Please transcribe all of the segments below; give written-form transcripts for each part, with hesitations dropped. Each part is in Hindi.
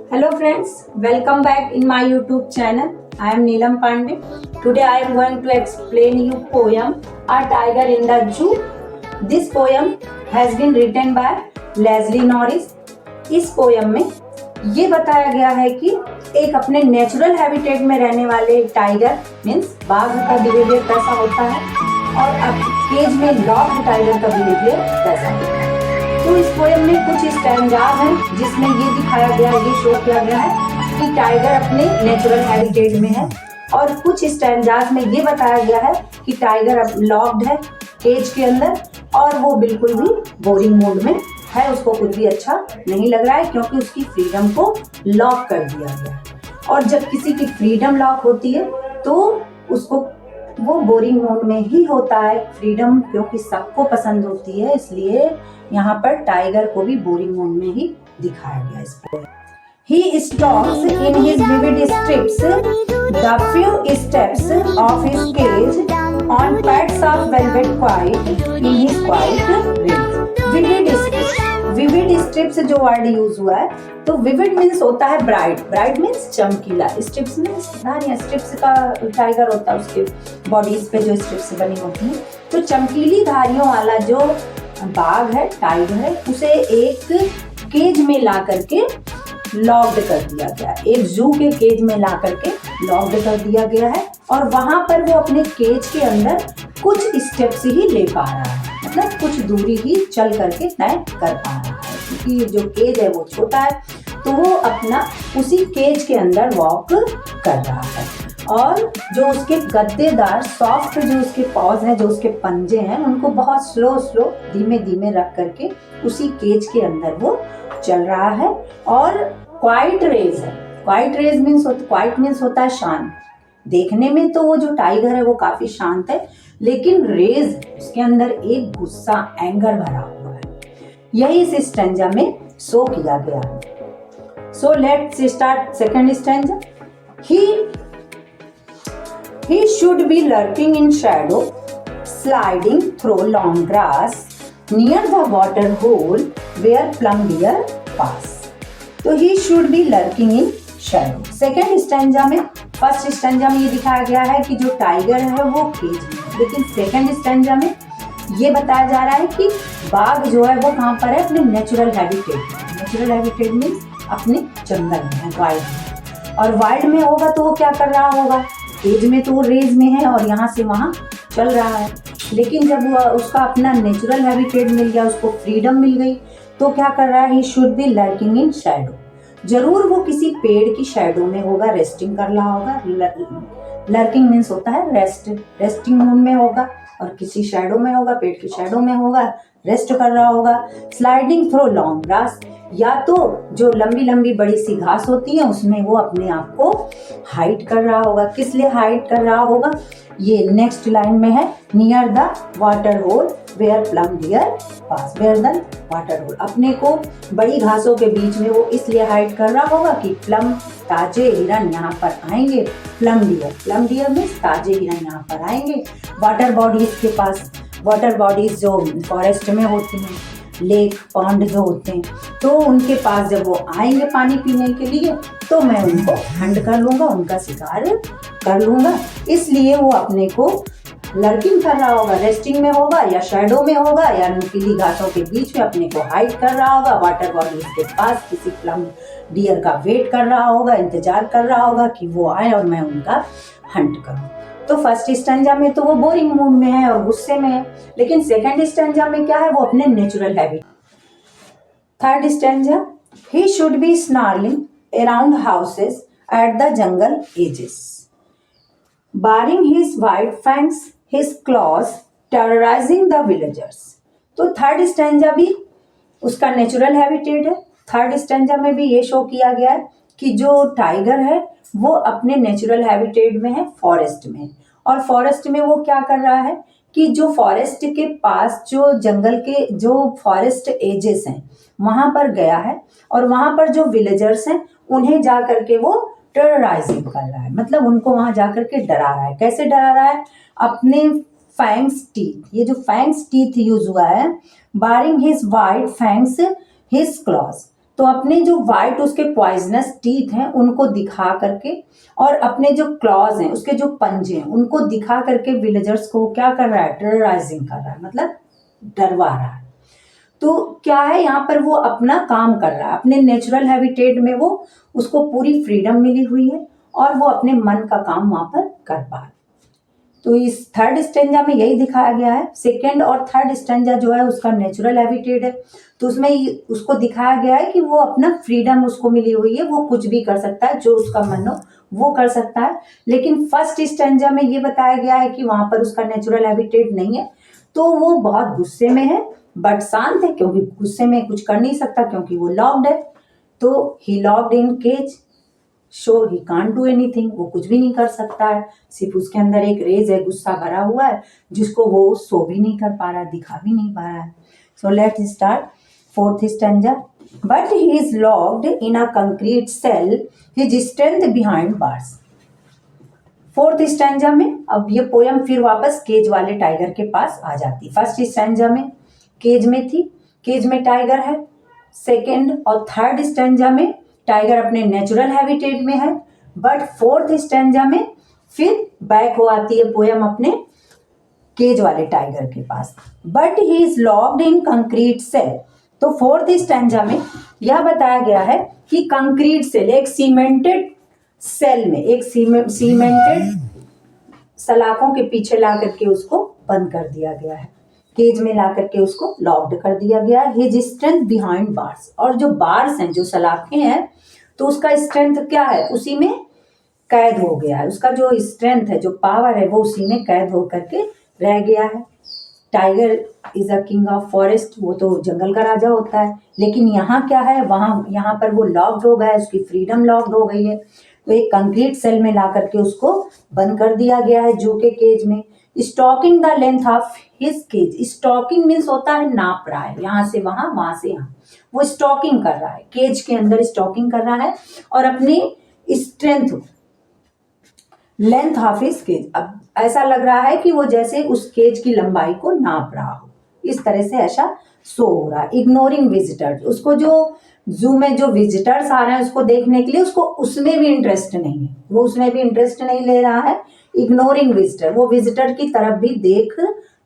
Hello friends, welcome back in my YouTube channel. I am Neelam Pandey. Today I am going to explain you poem A Tiger in the Zoo. This poem has been written by Leslie Norris. इस पोयम में ये बताया गया है कि एक अपने नेचुरल हैबिटेट में रहने वाले टाइगर मीन्स बाघ का बिहेवियर कैसा होता है और अब केज में लॉक्ड टाइगर का बिहेवियर कैसा होता है। तो इस पोएम में कुछ स्टैंजाज हैं जिसमें ये दिखाया गया है, ये शो किया गया है कि टाइगर अपने नेचुरल हैबिटेट में है और कुछ स्टैंजाज में ये बताया गया है कि टाइगर अब लॉक्ड है केज के अंदर और वो बिल्कुल भी बोरिंग मोड में है, उसको कुछ भी अच्छा नहीं लग रहा है क्योंकि उसकी फ्रीडम को लॉक कर दिया गया। और जब किसी की फ्रीडम लॉक होती है तो उसको वो बोरिंग मोड में ही होता है। फ्रीडम क्योंकि सबको पसंद होती है, इसलिए यहाँ पर टाइगर को भी बोरिंग मोड में ही दिखाया गया इस poem. He stalks in his vivid strips the few steps of his cage on pads of velvet quiet in his quiet range. Vivid strips जो वर्ड यूज हुआ है तो विविड मीन्स होता है ब्राइट, ब्राइट मीन्स चमकीला, स्ट्रिप्स मीन्स धारियां, स्ट्रिप्स का टाइगर होता है उसके बॉडीज पे जो स्ट्रिप्स बनी होती हैं। तो चमकीली धारियों वाला जो बाघ है टाइगर है उसे एक केज में ला करके लॉक्ड कर दिया गया, एक जू के केज में ला करके लॉक्ड कर दिया गया है और वहां पर वो अपने केज के अंदर कुछ स्टेप्स ही ले पा रहा है, मतलब कुछ दूरी ही चल करके तय कर पा रहा है क्योंकि जो केज है वो छोटा है तो वो अपना उसी केज के अंदर वॉक कर रहा है और जो उसके गद्देदार सॉफ्ट जो उसके पॉज हैं, जो उसके पंजे हैं, उनको बहुत स्लो धीमे धीमे रख करके उसी केज के अंदर वो चल रहा है। और क्वाइट रेज है, quiet rage means quiet means होता है शांत। देखने में तो वो जो टाइगर है वो काफी शांत है लेकिन रेज उसके अंदर एक गुस्सा, एंगर भरा हुआ है। यही इस स्टैंजा में शो किया गया है। So let's start second stanza. He should be lurking in shadow, sliding through long grass near the water hole where plum deer pass. तो he should be lurking in shadow. Second stanza में, फर्स्ट स्टैंजा में ये दिखाया गया है कि जो टाइगर है वो केज में है, लेकिन सेकेंड स्टैंजा में ये बताया जा रहा है कि बाघ जो है वो कहाँ पर है, अपने नेचुरल हैबिटेट में। नेचुरल हैबिटेट मीन्स अपने जंगल में है, वाइल्ड में। और वाइल्ड में होगा तो वो क्या कर रहा होगा, केज में तो वो रेज में है और यहाँ से वहाँ चल रहा है। लेकिन जब वो उसका अपना नेचुरल हैबिटेट मिल गया, उसको फ्रीडम मिल गई तो क्या कर रहा है, ही should B lurking in Shadow. जरूर वो किसी पेड़ की शैडो में होगा, रेस्टिंग कर रहा होगा। लर्किंग मीन्स होता है रेस्ट, रेस्टिंग मूड में होगा और किसी शैडो में होगा, पेड़ की शैडो में होगा, रेस्ट कर रहा होगा। स्लाइडिंग थ्रू लॉन्ग ग्रास, या तो जो लंबी लंबी बड़ी सी घास होती है उसमें वो अपने आप को हाइड कर रहा होगा। किस लिए हाइड कर रहा होगा, ये नेक्स्ट लाइन में है, near the water hole where plump deer pass. Where the water hole, अपने को बड़ी घासों के बीच में वो इसलिए हाइड कर रहा होगा कि प्लम ताजे हिरन यहाँ पर आएंगे। प्लम डियर में ताजे हिरन यहाँ पर आएंगे। वाटर बॉडीज के पास, वाटर बॉडीज जो फॉरेस्ट में होती हैं, लेक पॉन्ड जो होते हैं, तो उनके पास जब वो आएंगे पानी पीने के लिए तो मैं उनको हंट कर लूंगा, उनका शिकार कर लूंगा। इसलिए वो अपने को लर्किंग कर रहा होगा, रेस्टिंग में होगा या शैडो में होगा या नुकीली घासों के बीच में अपने को हाइड कर रहा होगा। वाटर बॉडीज के पास किसी प्लम डियर का वेट कर रहा होगा, इंतजार कर रहा होगा कि वो आए और मैं उनका हंट करूं। तो फर्स्ट स्टैंजा में तो वो बोरिंग मूड में है और गुस्से में है, लेकिन सेकंड स्टैंजा में क्या है, वो अपने natural habit. Third stanza, he should be snarling around houses at the jungle edges, baring his white fangs, his claws, terrorising the villagers. तो थर्ड स्टैंजा भी उसका नेचुरल हैबिटेट है। थर्ड स्टैंजा में भी ये शो किया गया है कि जो टाइगर है वो अपने नेचुरल हैबिटेट में है, फॉरेस्ट में। और फॉरेस्ट में वो क्या कर रहा है कि जो फॉरेस्ट के पास जो जंगल के जो फॉरेस्ट एजेस हैं वहां पर गया है और वहां पर जो विलेजर्स हैं उन्हें जा करके वो टेरराइजिंग कर रहा है, मतलब उनको वहां जा करके डरा रहा है। कैसे डरा रहा है, अपने फैंग्स टीथ, ये जो फैंग्स टीथ यूज हुआ है, baring his white fangs his claws, तो अपने जो वाइट उसके पॉइजनस टीथ हैं उनको दिखा करके और अपने जो क्लॉज हैं उसके जो पंजे हैं उनको दिखा करके विलेजर्स को क्या कर रहा है, टेरराइजिंग कर रहा है, मतलब डरवा रहा है। तो क्या है, यहाँ पर वो अपना काम कर रहा है, अपने नेचुरल हैबिटेट में वो उसको पूरी फ्रीडम मिली हुई है और वो अपने मन का काम वहां पर कर पा रहा है। तो इस थर्ड स्टेंजा में यही दिखाया गया है। सेकेंड और थर्ड स्टेंजा जो है उसका नेचुरल हैबिटेट है, तो उसमें उसको दिखाया गया है कि वो अपना फ्रीडम उसको मिली हुई है, वो कुछ भी कर सकता है, जो उसका मन हो वो कर सकता है। लेकिन फर्स्ट स्टेंजा में ये बताया गया है कि वहां पर उसका नेचुरल हैबिटेट नहीं है, तो वो बहुत गुस्से में है बट शांत है, क्योंकि गुस्से में कुछ कर नहीं सकता क्योंकि वो लॉक्ड है। तो he locked in cage, so he can't do anything, वो कुछ भी नहीं कर सकता है। सिर्फ उसके अंदर एक रेज है, गुस्सा भरा हुआ है, जिसको वो सो भी नहीं कर पा रहा है, दिखा भी नहीं पा रहा है। So let's start fourth stanza. But he is locked in a concrete cell, his strength behind bars. Fourth stanza में अब ये पोयम फिर वापस केज वाले टाइगर के पास आ जाती। फर्स्ट स्टैंजा में केज में थी, केज में टाइगर है। सेकेंड और थर्ड स्टैंजा में टाइगर अपने नेचुरल हैबिटेट में है, बट फोर्थ स्टैंजा में फिर बैक हो आती है पोयम अपने केज वाले टाइगर के पास। But he is locked in concrete cell. तो फोर्थ स्टैंजा में यह बताया गया है कि कंक्रीट सेल, एक सीमेंटेड सेल में, एक सीमेंटेड सलाखों के पीछे ला करके उसको बंद कर दिया गया है, केज में ला करके उसको लॉक्ड कर दिया गया है। हिज स्ट्रेंथ बिहाइंड बार्स, और जो बार्स हैं, जो सलाखें हैं, तो उसका स्ट्रेंथ क्या है, उसी में कैद हो गया है। उसका जो स्ट्रेंथ है, जो पावर है, वो उसी में कैद हो करके रह गया है। Tiger is a king of forest, वो तो जंगल का राजा होता है, लेकिन यहाँ क्या है, यहाँ पर वो लॉक्ड हो गया है, उसकी फ्रीडम लॉक्ड हो गई है। तो एक कंक्रीट सेल में ला करके उसको बंद कर दिया गया है, जू के केज में। Stalking the length of his cage, stalking means होता है नाप रहा है, यहाँ से वहां से यहाँ, वो स्टॉकिंग कर रहा है, केज के अंदर स्टॉकिंग कर रहा है और अपनी strength, length of his cage, अब ऐसा लग रहा है कि वो जैसे उस केज की लंबाई को नाप रहा हो, इस तरह से ऐसा शो हो रहा है। इग्नोरिंग विजिटर्स, उसको जो जू में जो विजिटर्स आ रहे हैं उसको देखने के लिए, उसको उसमें भी इंटरेस्ट नहीं है, वो उसमें भी इंटरेस्ट नहीं ले रहा है। इग्नोरिंग विजिटर, वो विजिटर की तरफ भी देख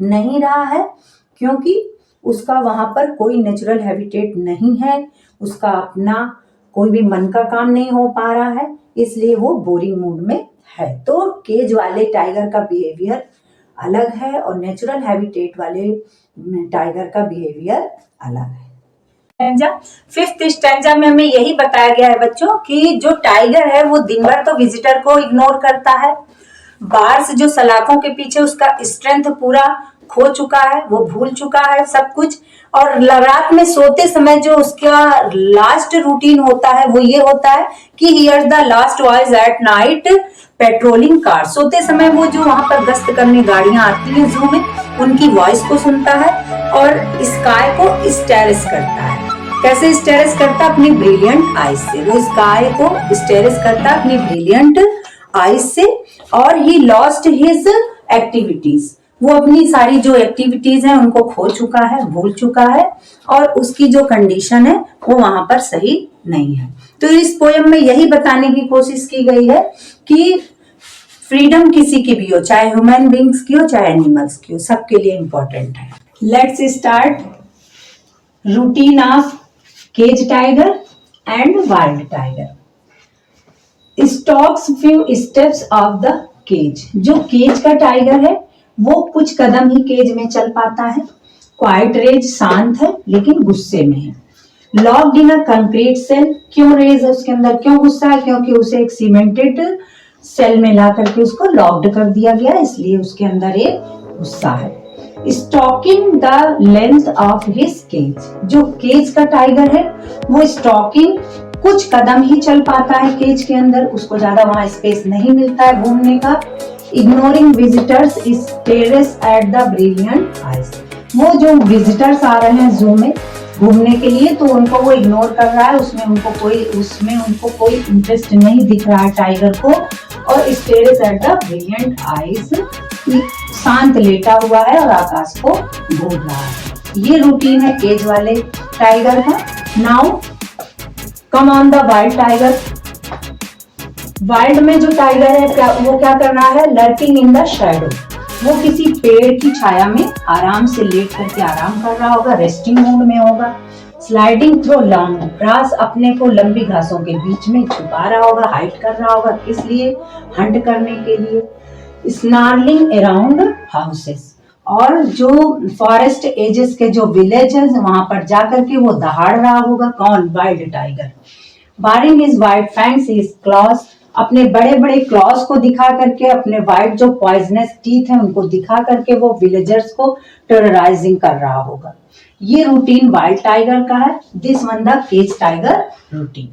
नहीं रहा है, क्योंकि उसका वहां पर कोई नेचुरल हैबिटेट नहीं है, उसका अपना कोई भी मन का काम नहीं हो पा रहा है, इसलिए वो बोरिंग मूड में है। तो केज वाले टाइगर का बिहेवियर अलग है और नेचुरल हैबिटेट वाले टाइगर का बिहेवियर अलग है। फिफ्थ स्टैंजा में हमें यही बताया गया है बच्चों कि जो टाइगर है वो दिन भर तो विजिटर को इग्नोर करता है, बार्स जो सलाखों के पीछे, उसका स्ट्रेंथ पूरा खो चुका है, वो भूल चुका है सब कुछ। और रात में सोते समय जो उसका लास्ट रूटीन होता है वो ये होता है कि here's the last voice at night patrolling car. सोते समय वो जो वहां पर गश्त करने गाड़ियां आती हैं जू में, उनकी वॉइस को सुनता है और स्काई को स्टेरस करता है। कैसे स्टेरस करता? अपनी ब्रिलियंट आईज से, वो स्काई को स्टेरस करता अपनी ब्रिलियंट आईज से। और ही लॉस्ट हिज एक्टिविटीज, वो अपनी सारी जो एक्टिविटीज हैं उनको खो चुका है, भूल चुका है, और उसकी जो कंडीशन है वो वहां पर सही नहीं है। तो इस पोयम में यही बताने की कोशिश की गई है कि फ्रीडम किसी की भी हो, चाहे ह्यूमन बींग्स की हो चाहे एनिमल्स की हो, सबके लिए इंपॉर्टेंट है। Let's start routine of cage tiger and wild tiger. Stalks few steps of the cage, जो केज का टाइगर है वो कुछ कदम ही केज में चल पाता है। क्वाइट रेज, शांत है लेकिन गुस्से में है। Locked in a concrete cell, क्यों रेज है उसके अंदर, क्यों गुस्सा है? क्योंकि उसे एक सीमेंटेड सेल में ला करके उसको लॉक्ड कर दिया गया, इसलिए उसके अंदर एक गुस्सा है। Stalking the length of his cage, जो केज का टाइगर है वो स्टॉकिंग कुछ कदम ही चल पाता है केज के अंदर, उसको ज्यादा वहां स्पेस नहीं मिलता है घूमने का। Ignoring visitors stares at the brilliant eyes, वो जो विजिटर्स आ रहे हैं जू में घूमने के लिए तो उनको वो इग्नोर कर रहा है, उसमें उनको कोई इंटरेस्ट नहीं दिख रहा है टाइगर को। और स्टेरस एट द ब्रिलियंट आइज, शांत लेटा हुआ है और आकाश को घूम रहा है। ये रूटीन है केज वाले टाइगर का। Now come on the wild tiger. Wild में जो टाइगर है वो क्या कर रहा है, लर्किंग इन द शैडो, वो किसी पेड़ की छाया में आराम से लेट करके आराम कर रहा होगा, रेस्टिंग मोड में होगा। स्लाइडिंग थ्रू लॉन्ग ग्रास, अपने को लंबी घासों के बीच में छुपा रहा होगा, हाइड कर रहा होगा, किस लिए, हंट करने के लिए। स्नार्लिंग अराउंड हाउसेस, और जो फॉरेस्ट एजेस के जो विलेजेस वहां पर जाकर के वो दहाड़ रहा होगा, कौन, wild tiger. Baring his white fangs his claws, अपने बड़े बड़े क्लॉज को दिखा करके, अपने वाइट जो पॉइजनस टीथ है उनको दिखा करके वो विलेजर्स को टेरराइजिंग कर रहा होगा। ये रूटीन वाइल्ड टाइगर का है, this one the cage tiger routine.